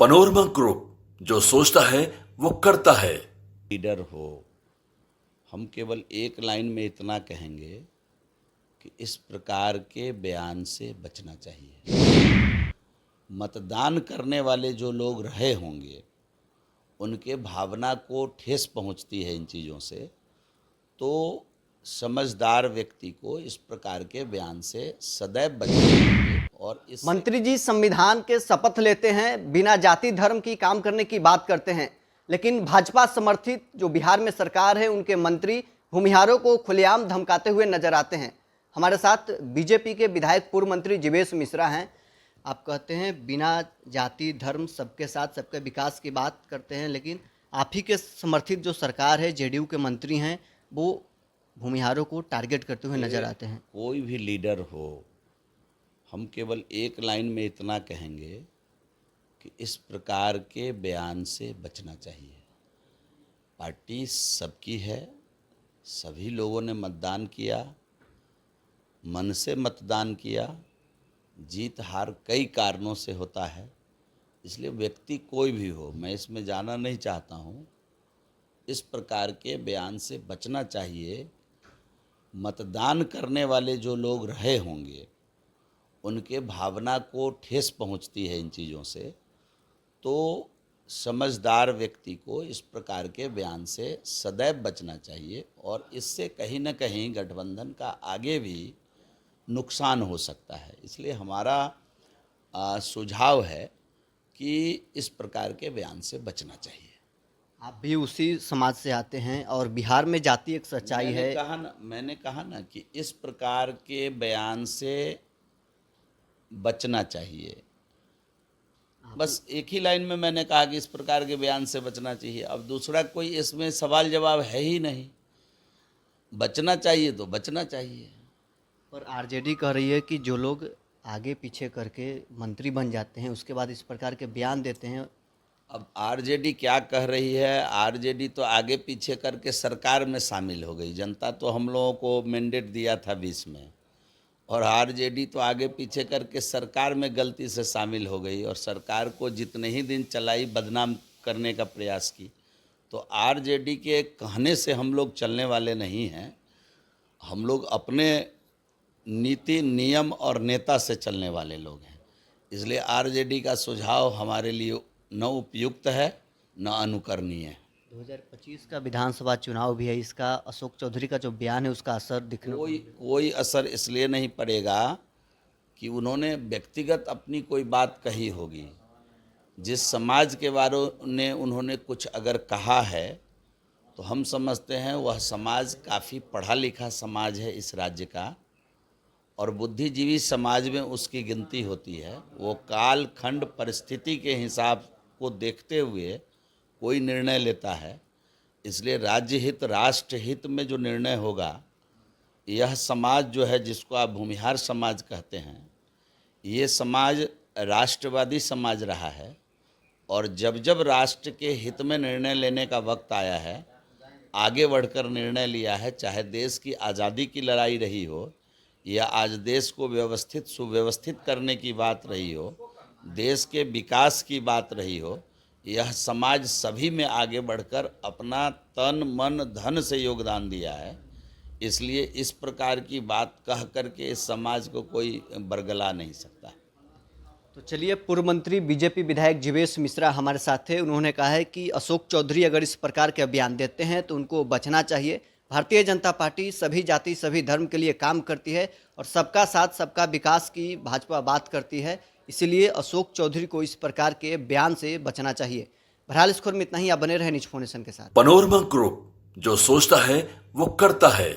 Panorama group, जो सोचता है वो करता है। लीडर हो, हम केवल एक लाइन में इतना कहेंगे कि इस प्रकार के बयान से बचना चाहिए। मतदान करने वाले जो लोग रहे होंगे उनके भावना को ठेस पहुंचती है इन चीज़ों से, तो समझदार व्यक्ति को इस प्रकार के बयान से सदैव बचना चाहिए। और इस मंत्री जी संविधान के शपथ लेते हैं, बिना जाति धर्म की काम करने की बात करते हैं, लेकिन भाजपा समर्थित जो बिहार में सरकार है उनके मंत्री भूमिहारों को खुलेआम धमकाते हुए नजर आते हैं। हमारे साथ बीजेपी के विधायक पूर्व मंत्री जीवेश मिश्रा हैं। आप कहते हैं बिना जाति धर्म सबके साथ सबके विकास की बात करते हैं, लेकिन आप ही के समर्थित जो सरकार है, जेडीयू के मंत्री हैं, वो भूमिहारों को टारगेट करते हुए नजर आते हैं। कोई भी लीडर हो, हम केवल एक लाइन में इतना कहेंगे कि इस प्रकार के बयान से बचना चाहिए। पार्टी सबकी है, सभी लोगों ने मतदान किया, मन से मतदान किया। जीत हार कई कारणों से होता है, इसलिए व्यक्ति कोई भी हो, मैं इसमें जाना नहीं चाहता हूँ, इस प्रकार के बयान से बचना चाहिए। मतदान करने वाले जो लोग रहे होंगे उनके भावना को ठेस पहुंचती है इन चीज़ों से, तो समझदार व्यक्ति को इस प्रकार के बयान से सदैव बचना चाहिए। और इससे कहीं न कहीं गठबंधन का आगे भी नुकसान हो सकता है। इसलिए हमारा सुझाव है कि इस प्रकार के बयान से बचना चाहिए। आप भी उसी समाज से आते हैं और बिहार में जाति एक सच्चाई है। मैंने कहा ना कि इस प्रकार के बयान से बचना चाहिए। बस एक ही लाइन में मैंने कहा कि इस प्रकार के बयान से बचना चाहिए। अब दूसरा कोई इसमें सवाल जवाब है ही नहीं। बचना चाहिए तो बचना चाहिए। पर आरजेडी कह रही है कि जो लोग आगे पीछे करके मंत्री बन जाते हैं उसके बाद इस प्रकार के बयान देते हैं। अब आरजेडी क्या कह रही है? आरजेडी तो आगे पीछे करके सरकार में शामिल हो गई। जनता तो हम लोगों को मैंडेट दिया था 20 में, और आरजेडी तो आगे पीछे करके सरकार में गलती से शामिल हो गई और सरकार को जितने ही दिन चलाई बदनाम करने का प्रयास की। तो आरजेडी के कहने से हम लोग चलने वाले नहीं हैं। हम लोग अपने नीति नियम और नेता से चलने वाले लोग हैं। इसलिए आरजेडी का सुझाव हमारे लिए न उपयुक्त है न अनुकरणीय है। 2025 का विधानसभा चुनाव भी है, इसका अशोक चौधरी का जो बयान है उसका असर दिखने कोई असर इसलिए नहीं पड़ेगा कि उन्होंने व्यक्तिगत अपनी कोई बात कही होगी। जिस समाज के बारे में उन्होंने कुछ अगर कहा है तो हम समझते हैं वह समाज काफ़ी पढ़ा लिखा समाज है इस राज्य का, और बुद्धिजीवी समाज में उसकी गिनती होती है। वो काल खंड परिस्थिति के हिसाब को देखते हुए कोई निर्णय लेता है। इसलिए राज्य हित राष्ट्र हित में जो निर्णय होगा, यह समाज जो है जिसको आप भूमिहार समाज कहते हैं, ये समाज राष्ट्रवादी समाज रहा है। और जब जब राष्ट्र के हित में निर्णय लेने का वक्त आया है, आगे बढ़कर निर्णय लिया है। चाहे देश की आज़ादी की लड़ाई रही हो या आज देश को व्यवस्थित सुव्यवस्थित करने की बात रही हो, देश के विकास की बात रही हो, यह समाज सभी में आगे बढ़कर अपना तन मन धन से योगदान दिया है। इसलिए इस प्रकार की बात कह करके इस समाज को कोई बरगला नहीं सकता। तो चलिए, पूर्व मंत्री बीजेपी विधायक जीवेश मिश्रा हमारे साथ थे। उन्होंने कहा है कि अशोक चौधरी अगर इस प्रकार के बयान देते हैं तो उनको बचना चाहिए। भारतीय जनता पार्टी सभी जाति सभी धर्म के लिए काम करती है और सबका साथ सबका विकास की भाजपा बात करती है। इसीलिए अशोक चौधरी को इस प्रकार के बयान से बचना चाहिए। बहरहाल इस खबर में इतना ही। आप बने रहे न्यूज़ फाउंडेशन के साथ। पनोरमा ग्रुप, जो सोचता है वो करता है।